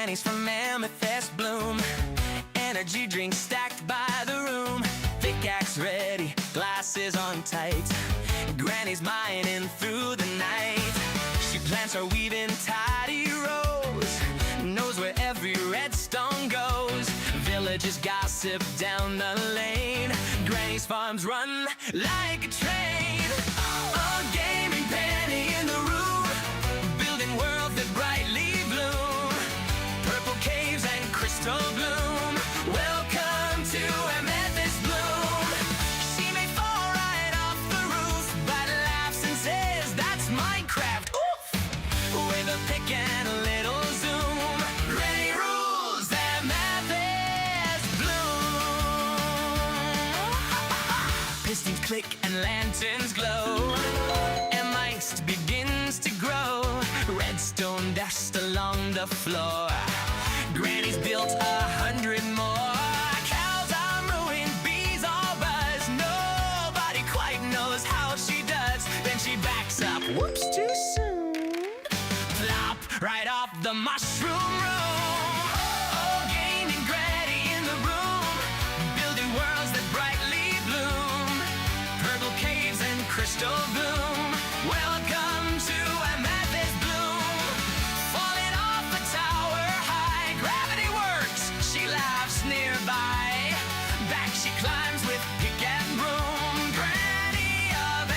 Granny's from Amethyst Bloom. Energy drinks stacked by the room. Pickaxe ready, glasses on tight. Granny's mining through the night. She plants her weaving tidy rows. Knows where every redstone goes. Villagers gossip down the lane. Granny's farms run like a train. A gaming penny in the room, building worlds that brightly bloom. Purple caves and crystal bloom. Welcome to Amethyst Bloom. She may fall right off the roof, but laughs and says that's Minecraft. Oof! With a pick and a little zoom, Granny rules Amethyst Bloom. Pistons click and lanterns glow. Amongst begins to grow. Redstone dust along the floor. Granny's built 100 more. Cows are mooing, bees all buzz. Nobody quite knows how she does. Then she backs up, whoops, too soon. Plop, right off the mushroom room. Oh, gaming Granny in the room, building worlds that brightly bloom. Purple caves and crystal bloom. Welcome to Amethyst Bloom. Falling off a tower high, gravity works, she laughs nearby. Back she climbs with pick and broom. Granny of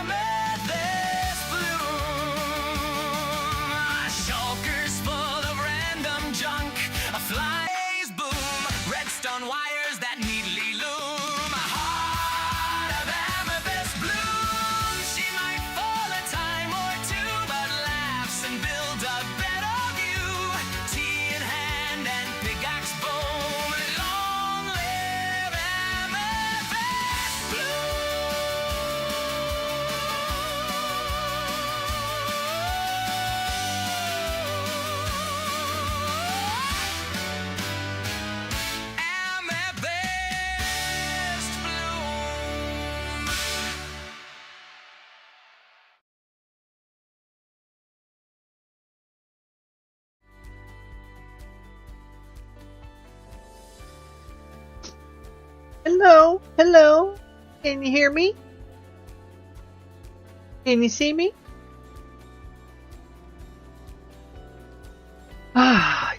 Amethyst Bloom. Shulkers full of random junk, a fly's boom. Redstone wires that neatly loom. Heart of Amethyst Bloom. She might fall a time or two, but laughs and builds a better view. Tea in hand and pickaxe boom. Long live Amethyst Amethyst Bloom. Hello, hello. Can you hear me? Can you see me?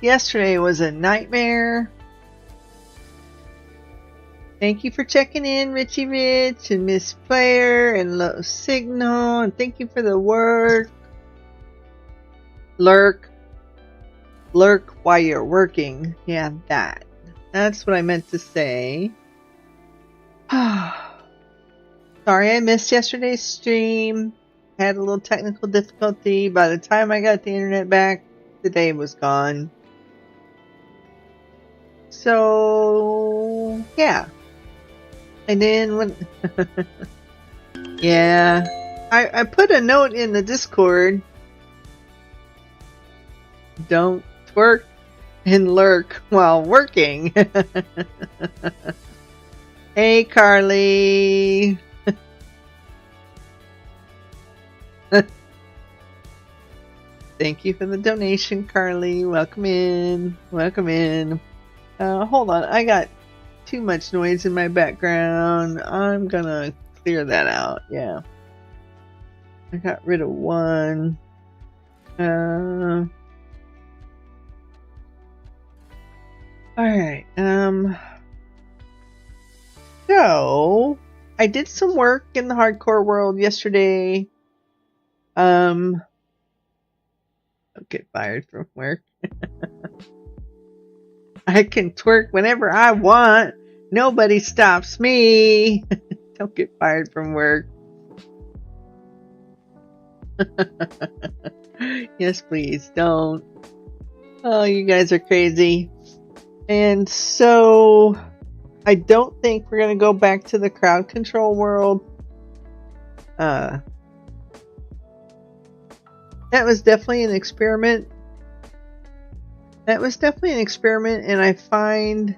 Yesterday was a nightmare. Thank you for checking in, Richie Rich and Miss Player and Low Signal, and thank you for the word. Lurk while you're working. Yeah, that's what I meant to say. Sorry I missed yesterday's stream. Had a little technical difficulty. By the time I got the internet back, the day was gone. So, yeah. And then when... yeah. I put a note in the Discord. Don't twerk and lurk while working. Hey, Carly. Thank you for the donation, Carly. Welcome in. Welcome in. Hold on. I got too much noise in my background. I'm gonna clear that out. Yeah. I got rid of one. Alright. So, I did some work in the hardcore world yesterday. Don't get fired from work. I can twerk whenever I want. Nobody stops me. Don't get fired from work. Yes, please, don't. Oh, you guys are crazy. And so, I don't think we're going to go back to the crowd control world. That was definitely an experiment. And I find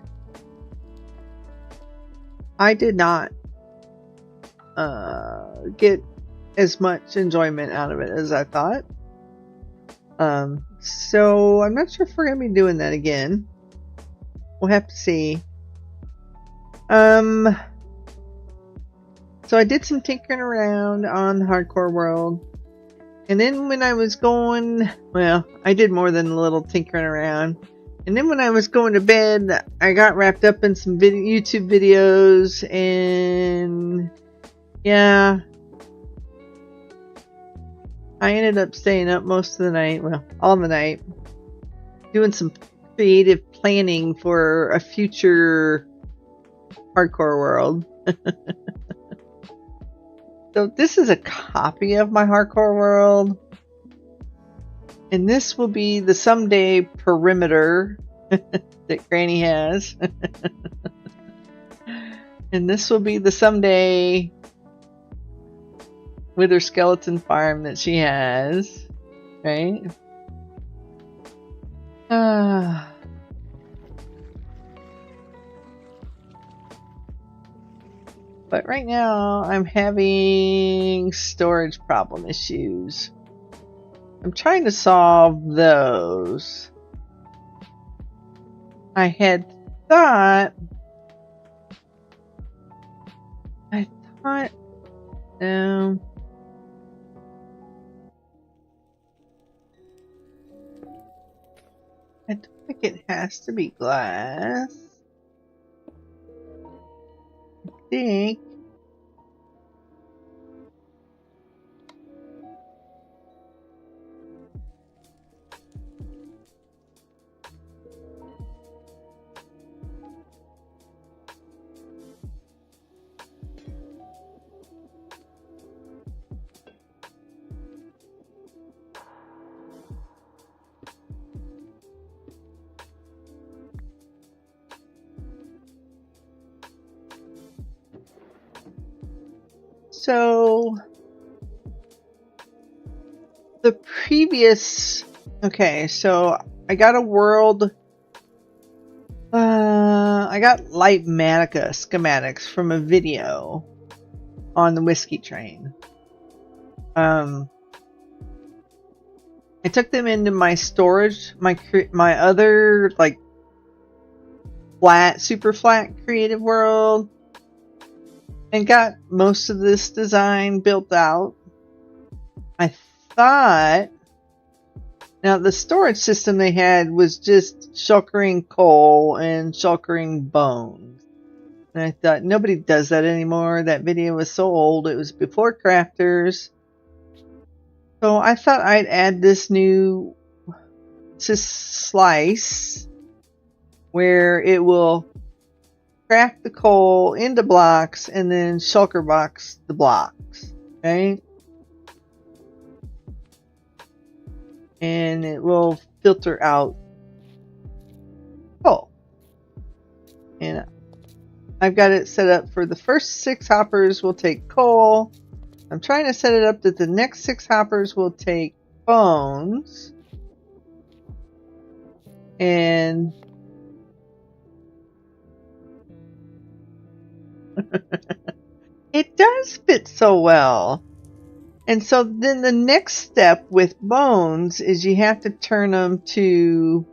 I did not get as much enjoyment out of it as I thought. So I'm not sure if we're gonna be doing that again. We'll have to see. So I did some tinkering around on the hardcore world. And then when I was going, well, I did more than a little tinkering around. And then when I was going to bed, I got wrapped up in some YouTube videos, and yeah, I ended up staying up most of the night, well, all the night, doing some creative planning for a future hardcore world. So this is a copy of my hardcore world. And this will be the someday perimeter that Granny has. And this will be the someday wither skeleton farm that she has. Right? But right now I'm having storage problem issues. I'm trying to solve those. I had thought, no. I don't think it has to be glass. I think. So the previous, okay, so I got a world, I got Lightmatica schematics from a video on the Whiskey Train. I took them into my storage, my other like super flat creative world, and got most of this design built out. I thought, now the storage system they had was just shulkering coal and shulkering bones. And I thought, nobody does that anymore. That video was so old. It was before crafters. So I thought I'd add this new slice where it will craft the coal into blocks and then shulker box the blocks, right? And it will filter out coal. And I've got it set up for the first 6 hoppers will take coal. I'm trying to set it up that the next 6 hoppers will take bones. And it does fit so well. And so then the next step with bones is you have to turn them to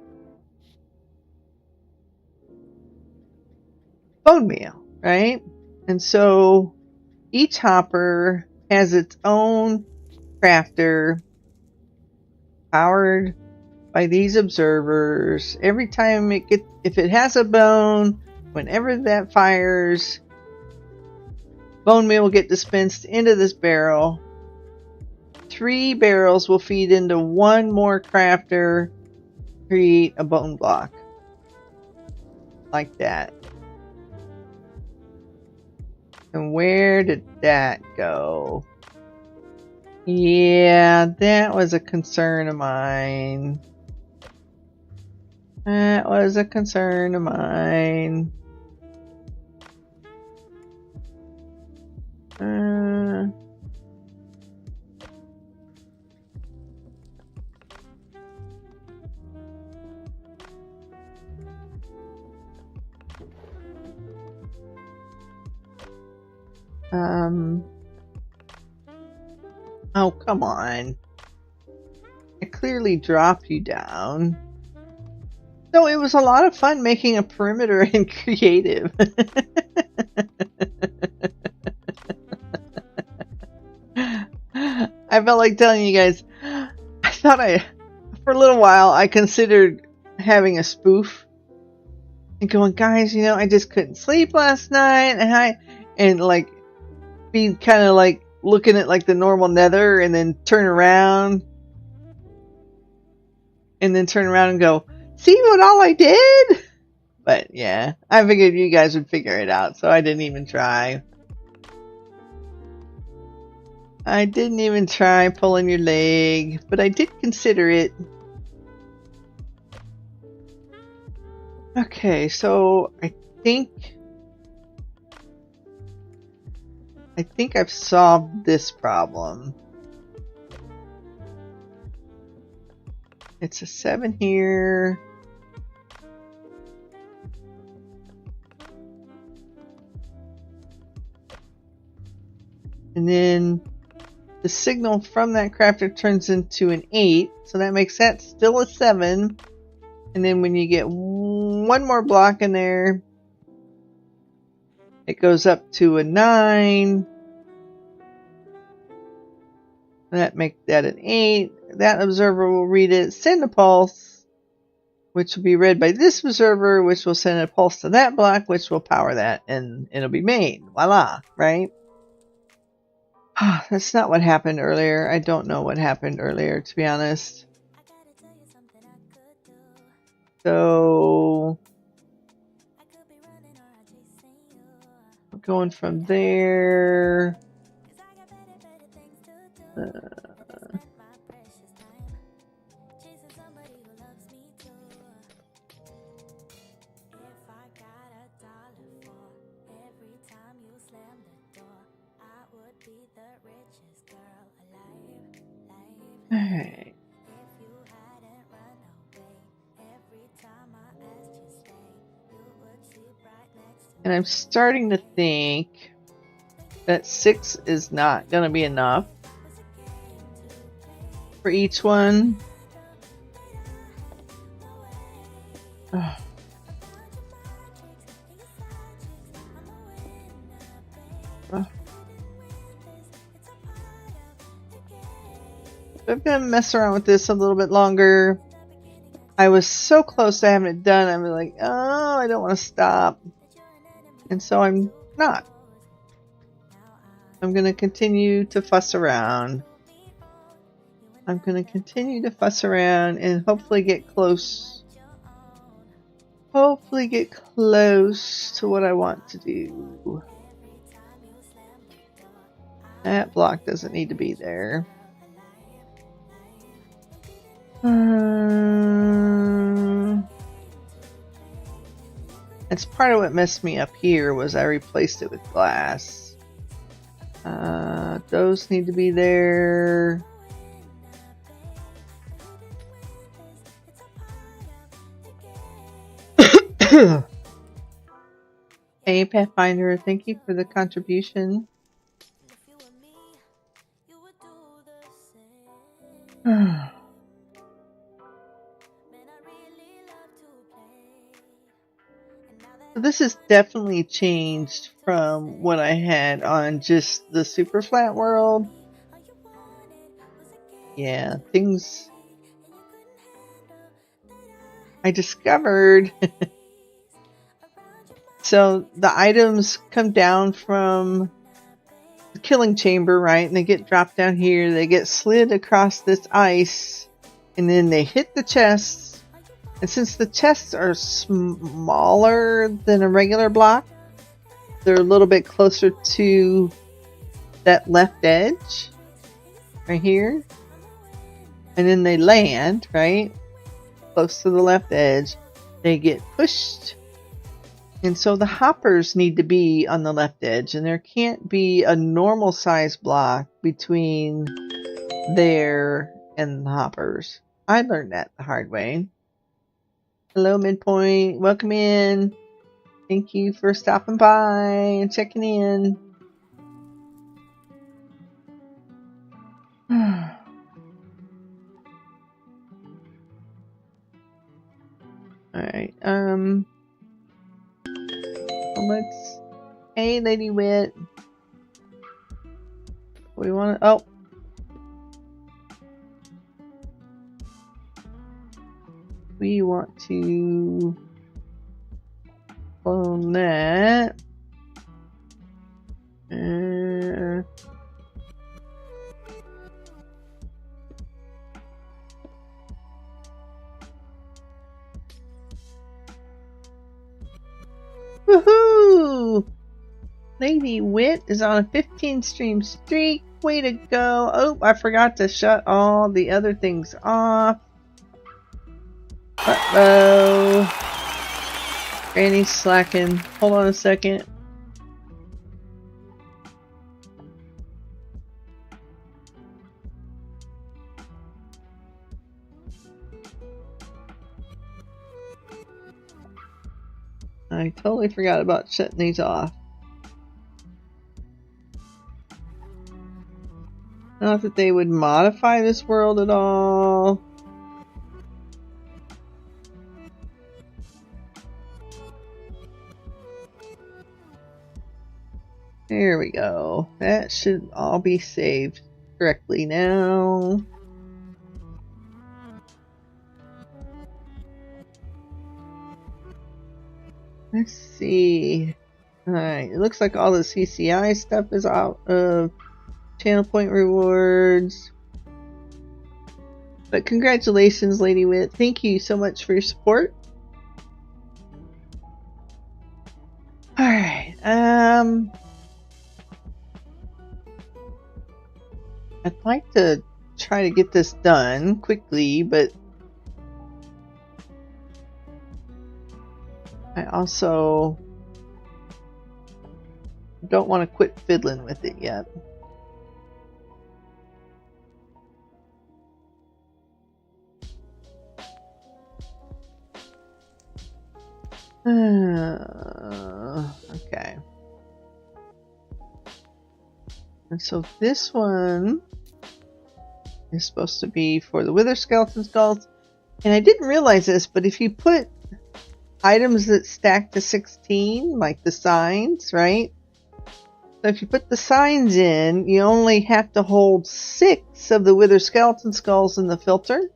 bone meal, right? And so each hopper has its own crafter powered by these observers. Every time if it has a bone, whenever that fires, bone meal will get dispensed into this barrel. 3 barrels will feed into 1 more crafter, create a bone block. Like that. And where did that go? Yeah, that was a concern of mine. That was a concern of mine. Oh, come on. I clearly drop you down. So it was a lot of fun making a perimeter in creative. I felt like telling you guys, for a little while, I considered having a spoof and going, guys, you know, I just couldn't sleep last night, and like be kind of like looking at like the normal nether, and then turn around and go, see what all I did? But yeah, I figured you guys would figure it out, so I didn't even try. I didn't even try pulling your leg, but I did consider it. Okay, so I think I've solved this problem. It's a 7 here. And then the signal from that crafter turns into an 8, so that makes that still a 7. And then when you get one more block in there, it goes up to a 9. That makes that an 8. That observer will read it, send a pulse, which will be read by this observer, which will send a pulse to that block, which will power that, and it'll be made. Voila, right? That's not what happened earlier. I don't know what happened earlier, to be honest. So, going from there. Alright. And I'm starting to think that 6 is not going to be enough for each one. Ugh. I'm going to mess around with this a little bit longer. I was so close to having it done. I'm like, oh, I don't want to stop. And so I'm not. I'm going to continue to fuss around. I'm going to continue to fuss around and hopefully get close. Hopefully get close to what I want to do. That block doesn't need to be there. It's part of what messed me up here was I replaced it with glass. Those need to be there. Hey Pathfinder, thank you for the contribution. This has definitely changed from what I had on just the super flat world. Yeah, things I discovered. So the items come down from the killing chamber, right? And they get dropped down here. They get slid across this ice. And then they hit the chests. And since the chests are smaller than a regular block, they're a little bit closer to that left edge. Right here. And then they land, right? Close to the left edge. They get pushed. And so the hoppers need to be on the left edge. And there can't be a normal size block between there and the hoppers. I learned that the hard way. Hello, Midpoint. Welcome in. Thank you for stopping by and checking in. let's. Hey, Lady Wit. We want to. Oh. We want to clone that. Woohoo! Lady Wit is on a 15 stream streak. Way to go. Oh, I forgot to shut all the other things off. Uh-oh. Granny's slacking. Hold on a second. I totally forgot about shutting these off. Not that they would modify this world at all. There we go. That should all be saved correctly now. Let's see. Alright, it looks like all the CCI stuff is out of channel point rewards. But congratulations, Lady Wit. Thank you so much for your support. Alright, I'd like to try to get this done quickly, but I also don't want to quit fiddling with it yet. Okay. And so this one is supposed to be for the Wither Skeleton Skulls. And I didn't realize this, but if you put items that stack to 16, like the signs, right? So if you put the signs in, you only have to hold 6 of the Wither Skeleton Skulls in the filter.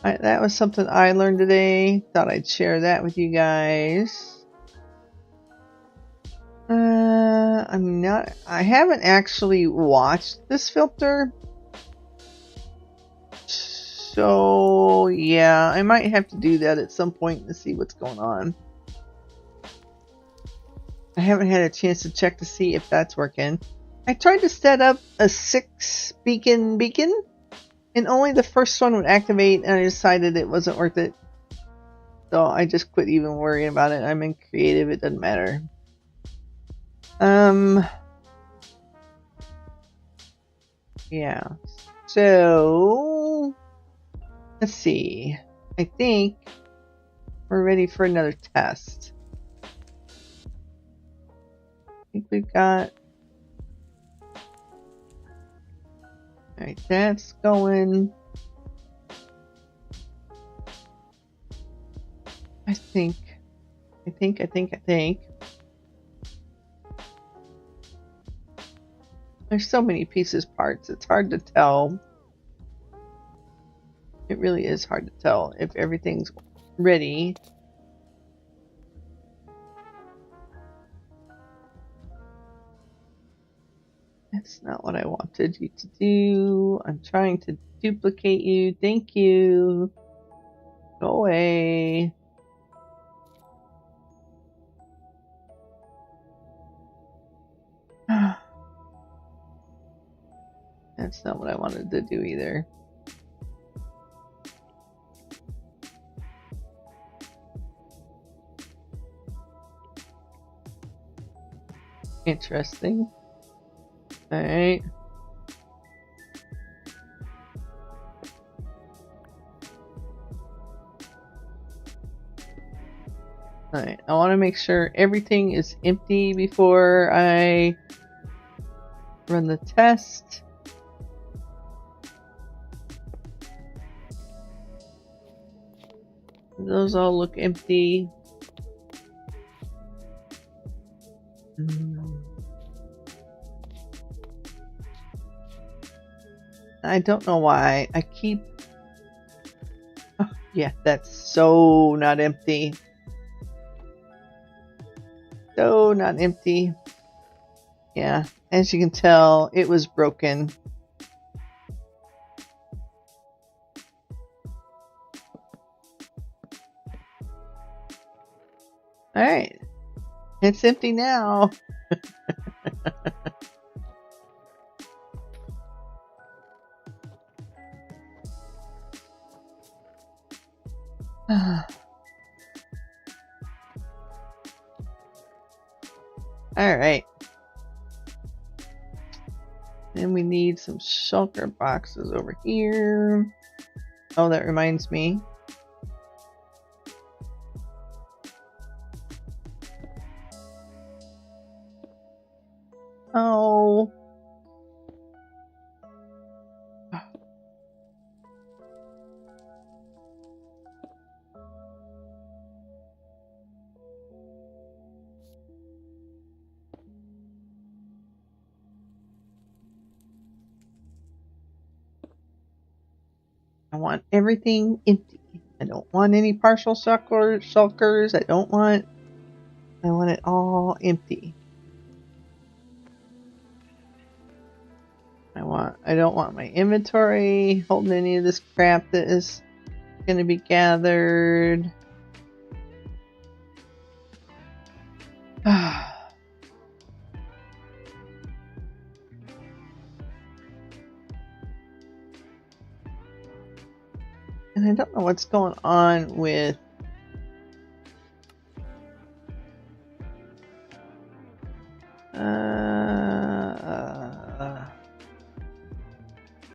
That was something I learned today. Thought I'd share that with you guys. I haven't actually watched this filter. So, yeah, I might have to do that at some point to see what's going on. I haven't had a chance to check to see if that's working. I tried to set up a 6 beacon, and only the first one would activate, and I decided it wasn't worth it. So I just quit even worrying about it. I'm in creative, it doesn't matter. Yeah. So, let's see. I think we're ready for another test. I think we've got... Alright, that's going... I think. There's so many pieces, parts, it's hard to tell. It really is hard to tell if everything's ready. That's not what I wanted you to do. I'm trying to duplicate you. Thank you. Go away. That's not what I wanted to do either. Interesting. Alright. Alright, I want to make sure everything is empty before I run the test. Those all look empty. I don't know why I keep... Oh, yeah, that's so not empty. So not empty. Yeah, as you can tell, it was broken. Alright. It's empty now. Alright. Then we need some shulker boxes over here. Oh, that reminds me. Oh. I want everything empty. I don't want any partial shulkers. I want it all empty. I don't want my inventory holding any of this crap that is going to be gathered. And I don't know what's going on with